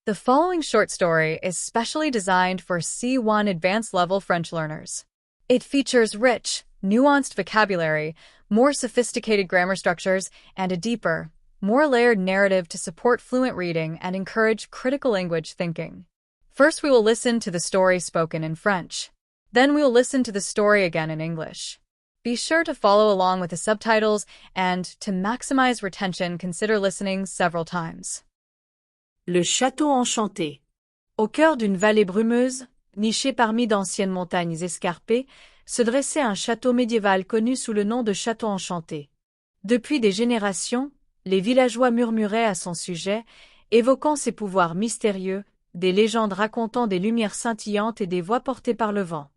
The following short story is specially designed for C1 advanced level French learners. It features rich, nuanced vocabulary, more sophisticated grammar structures, and a deeper, more layered narrative to support fluent reading and encourage critical language thinking. First, we will listen to the story spoken in French. Then we will listen to the story again in English. Be sure to follow along with the subtitles, and to maximize retention, consider listening several times. Le château enchanté. Au cœur d'une vallée brumeuse, nichée parmi d'anciennes montagnes escarpées, se dressait un château médiéval connu sous le nom de château enchanté. Depuis des générations, les villageois murmuraient à son sujet, évoquant ses pouvoirs mystérieux, des légendes racontant des lumières scintillantes et des voix portées par le vent.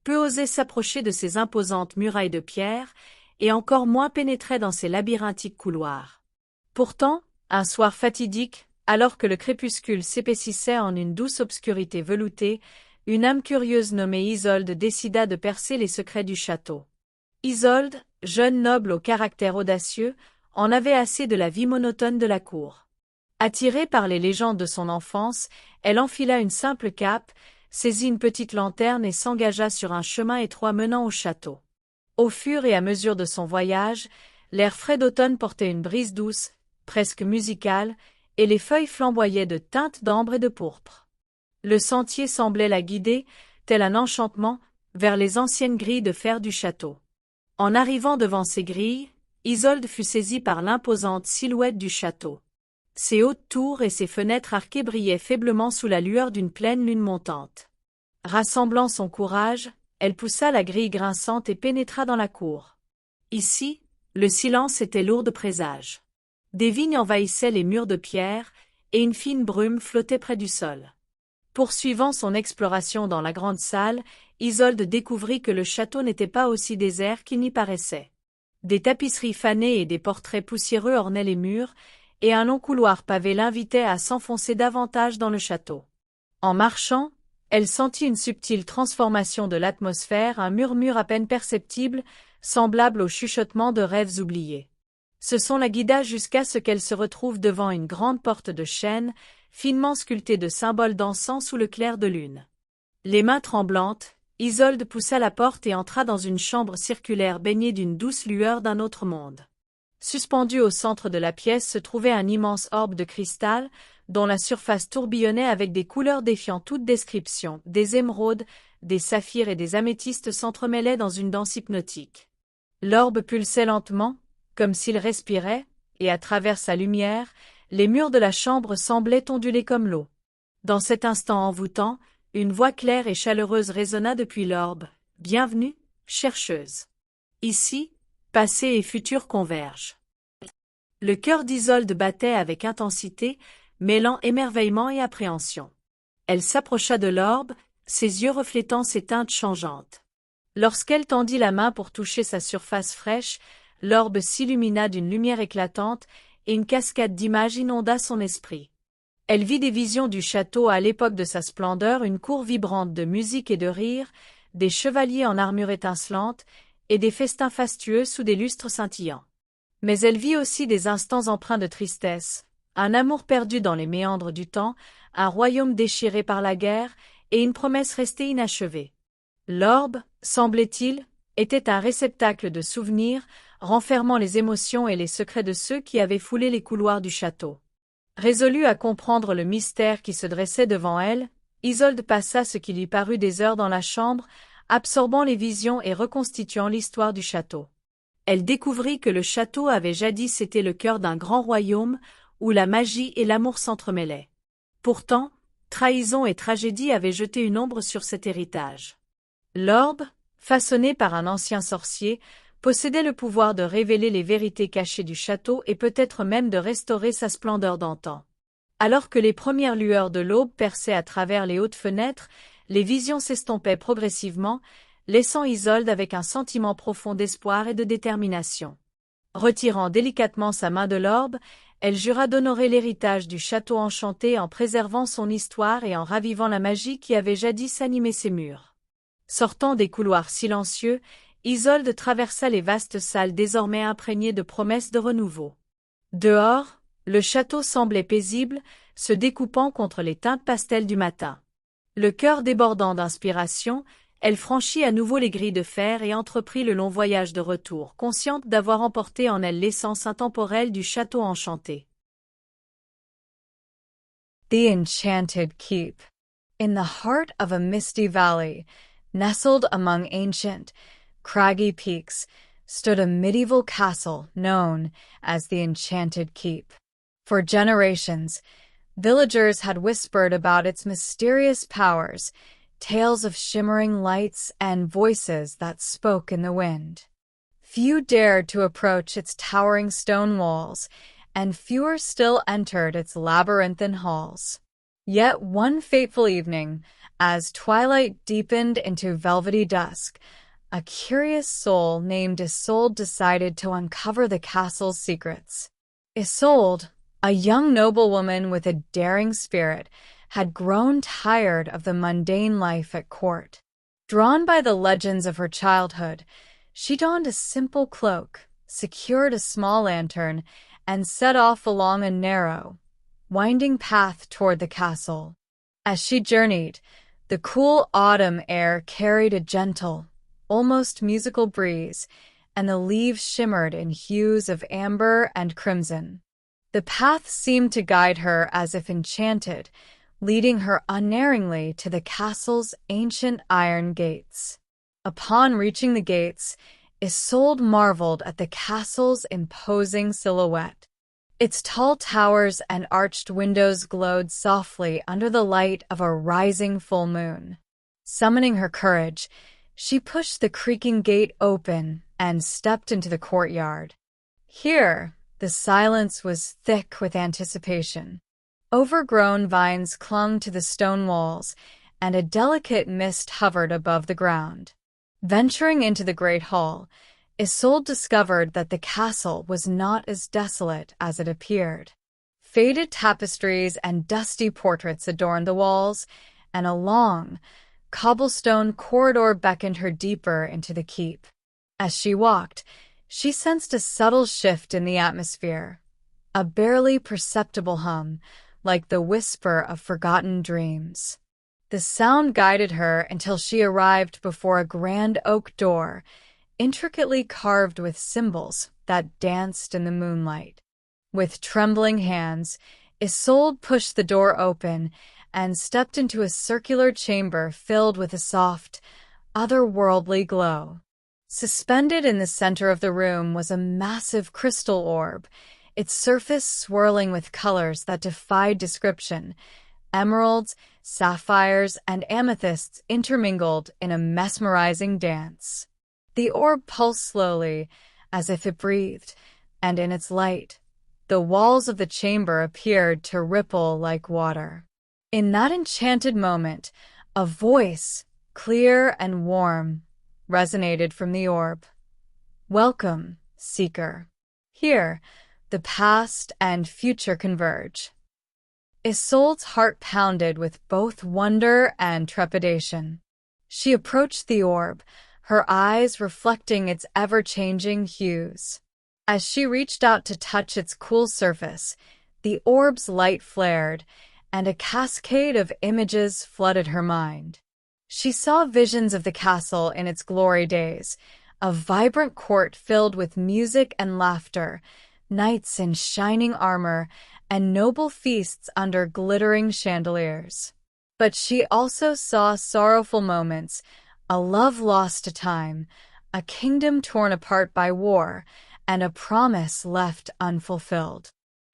Peu osaient s'approcher de ces imposantes murailles de pierre, et encore moins pénétraient dans ces labyrinthiques couloirs. Pourtant, un soir fatidique, alors que le crépuscule s'épaississait en une douce obscurité veloutée, une âme curieuse nommée Isolde décida de percer les secrets du château. Isolde, jeune noble au caractère audacieux, en avait assez de la vie monotone de la cour. Attirée par les légendes de son enfance, elle enfila une simple cape, saisit une petite lanterne et s'engagea sur un chemin étroit menant au château. Au fur et à mesure de son voyage, l'air frais d'automne portait une brise douce, presque musicale, et les feuilles flamboyaient de teintes d'ambre et de pourpre. Le sentier semblait la guider, tel un enchantement, vers les anciennes grilles de fer du château. En arrivant devant ces grilles, Isolde fut saisie par l'imposante silhouette du château. Ses hautes tours et ses fenêtres arquées brillaient faiblement sous la lueur d'une pleine lune montante. Rassemblant son courage, elle poussa la grille grinçante et pénétra dans la cour. Ici, le silence était lourd de présages. Des vignes envahissaient les murs de pierre, et une fine brume flottait près du sol. Poursuivant son exploration dans la grande salle, Isolde découvrit que le château n'était pas aussi désert qu'il n'y paraissait. Des tapisseries fanées et des portraits poussiéreux ornaient les murs, et un long couloir pavé l'invitait à s'enfoncer davantage dans le château. En marchant, elle sentit une subtile transformation de l'atmosphère, un murmure à peine perceptible, semblable au chuchotement de rêves oubliés. Ce son la guida jusqu'à ce qu'elle se retrouve devant une grande porte de chêne, finement sculptée de symboles d'encens sous le clair de lune. Les mains tremblantes, Isolde poussa la porte et entra dans une chambre circulaire baignée d'une douce lueur d'un autre monde. Suspendu au centre de la pièce se trouvait un immense orbe de cristal, dont la surface tourbillonnait avec des couleurs défiant toute description. Des émeraudes, des saphirs et des améthystes s'entremêlaient dans une danse hypnotique. L'orbe pulsait lentement, comme s'il respirait, et à travers sa lumière, les murs de la chambre semblaient onduler comme l'eau. Dans cet instant envoûtant, une voix claire et chaleureuse résonna depuis l'orbe. « Bienvenue, chercheuse. Ici, passé et futur convergent. » Le cœur d'Isolde battait avec intensité, mêlant émerveillement et appréhension. Elle s'approcha de l'orbe, ses yeux reflétant ses teintes changeantes. Lorsqu'elle tendit la main pour toucher sa surface fraîche, l'orbe s'illumina d'une lumière éclatante, et une cascade d'images inonda son esprit. Elle vit des visions du château à l'époque de sa splendeur, une cour vibrante de musique et de rire, des chevaliers en armure étincelante, et des festins fastueux sous des lustres scintillants. Mais elle vit aussi des instants empreints de tristesse, un amour perdu dans les méandres du temps, un royaume déchiré par la guerre, et une promesse restée inachevée. L'orbe, semblait-il, était un réceptacle de souvenirs, renfermant les émotions et les secrets de ceux qui avaient foulé les couloirs du château. Résolue à comprendre le mystère qui se dressait devant elle, Isolde passa ce qui lui parut des heures dans la chambre, absorbant les visions et reconstituant l'histoire du château. Elle découvrit que le château avait jadis été le cœur d'un grand royaume, où la magie et l'amour s'entremêlaient. Pourtant, trahison et tragédie avaient jeté une ombre sur cet héritage. L'orbe, façonné par un ancien sorcier, possédait le pouvoir de révéler les vérités cachées du château et peut-être même de restaurer sa splendeur d'antan. Alors que les premières lueurs de l'aube perçaient à travers les hautes fenêtres, les visions s'estompaient progressivement, laissant Isolde avec un sentiment profond d'espoir et de détermination. Retirant délicatement sa main de l'orbe, elle jura d'honorer l'héritage du château enchanté en préservant son histoire et en ravivant la magie qui avait jadis animé ses murs. Sortant des couloirs silencieux, Isolde traversa les vastes salles désormais imprégnées de promesses de renouveau. Dehors, le château semblait paisible, se découpant contre les teintes pastel du matin. Le cœur débordant d'inspiration, elle franchit à nouveau les grilles de fer et entreprit le long voyage de retour, consciente d'avoir emporté en elle l'essence intemporelle du château enchanté. The Enchanted Keep. In the heart of a misty valley, nestled among ancient, craggy peaks, stood a medieval castle known as the Enchanted Keep. For generations, villagers had whispered about its mysterious powers, tales of shimmering lights and voices that spoke in the wind. Few dared to approach its towering stone walls, and fewer still entered its labyrinthine halls. Yet one fateful evening, as twilight deepened into velvety dusk, a curious soul named Isolde decided to uncover the castle's secrets. Isolde, a young noblewoman with a daring spirit, had grown tired of the mundane life at court. Drawn by the legends of her childhood, she donned a simple cloak, secured a small lantern, and set off along a narrow, winding path toward the castle. As she journeyed, the cool autumn air carried a gentle, almost musical breeze, and the leaves shimmered in hues of amber and crimson. The path seemed to guide her as if enchanted, leading her unerringly to the castle's ancient iron gates. Upon reaching the gates, Isolde marveled at the castle's imposing silhouette. Its tall towers and arched windows glowed softly under the light of a rising full moon. Summoning her courage, she pushed the creaking gate open and stepped into the courtyard. Here, the silence was thick with anticipation. Overgrown vines clung to the stone walls, and a delicate mist hovered above the ground. Venturing into the great hall, Isolde discovered that the castle was not as desolate as it appeared. Faded tapestries and dusty portraits adorned the walls, and a long, cobblestone corridor beckoned her deeper into the keep. As she walked, she sensed a subtle shift in the atmosphere, a barely perceptible hum, like the whisper of forgotten dreams. The sound guided her until she arrived before a grand oak door, intricately carved with symbols that danced in the moonlight. With trembling hands, Isolde pushed the door open and stepped into a circular chamber filled with a soft, otherworldly glow. Suspended in the center of the room was a massive crystal orb, its surface swirling with colors that defied description. Emeralds, sapphires, and amethysts intermingled in a mesmerizing dance. The orb pulsed slowly, as if it breathed, and in its light, the walls of the chamber appeared to ripple like water. In that enchanted moment, a voice, clear and warm, resonated from the orb. "Welcome, seeker. Here, the past and future converge." Isolde's heart pounded with both wonder and trepidation. She approached the orb, her eyes reflecting its ever-changing hues. As she reached out to touch its cool surface, the orb's light flared, and a cascade of images flooded her mind. She saw visions of the castle in its glory days, a vibrant court filled with music and laughter, knights in shining armor, and noble feasts under glittering chandeliers. But she also saw sorrowful moments, a love lost to time, a kingdom torn apart by war, and a promise left unfulfilled.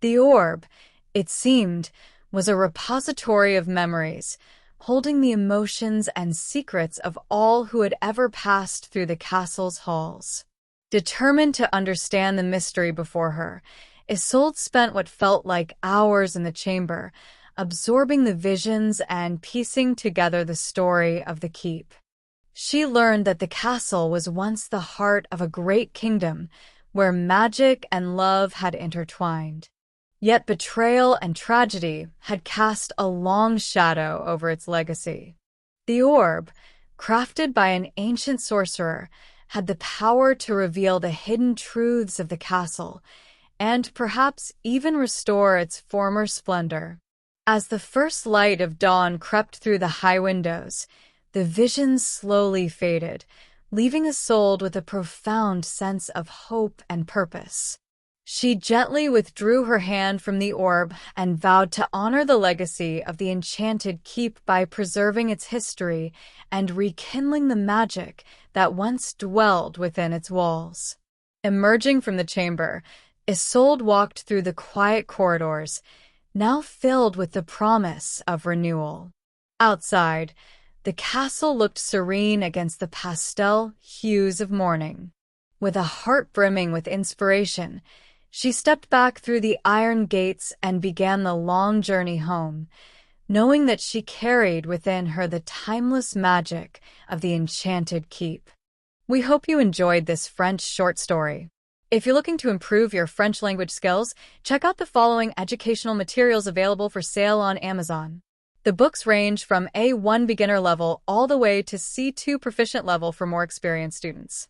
The orb, it seemed, was a repository of memories, holding the emotions and secrets of all who had ever passed through the castle's halls. Determined to understand the mystery before her, Isolde spent what felt like hours in the chamber, absorbing the visions and piecing together the story of the keep. She learned that the castle was once the heart of a great kingdom, where magic and love had intertwined. Yet betrayal and tragedy had cast a long shadow over its legacy. The orb, crafted by an ancient sorcerer, had the power to reveal the hidden truths of the castle, and perhaps even restore its former splendor. As the first light of dawn crept through the high windows, the vision slowly faded, leaving Isolde with a profound sense of hope and purpose. She gently withdrew her hand from the orb and vowed to honor the legacy of the enchanted keep by preserving its history and rekindling the magic that once dwelled within its walls. Emerging from the chamber, Isolde walked through the quiet corridors, now filled with the promise of renewal. Outside, the castle looked serene against the pastel hues of morning. With a heart brimming with inspiration, she stepped back through the iron gates and began the long journey home, knowing that she carried within her the timeless magic of the enchanted keep. We hope you enjoyed this French short story. If you're looking to improve your French language skills, check out the following educational materials available for sale on Amazon. The books range from A1 beginner level all the way to C2 proficient level for more experienced students.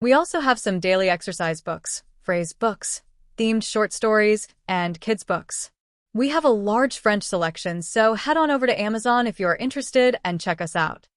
We also have some daily exercise books, phrase books, themed short stories, and kids books. We have a large French selection, so head on over to Amazon if you're interested and check us out.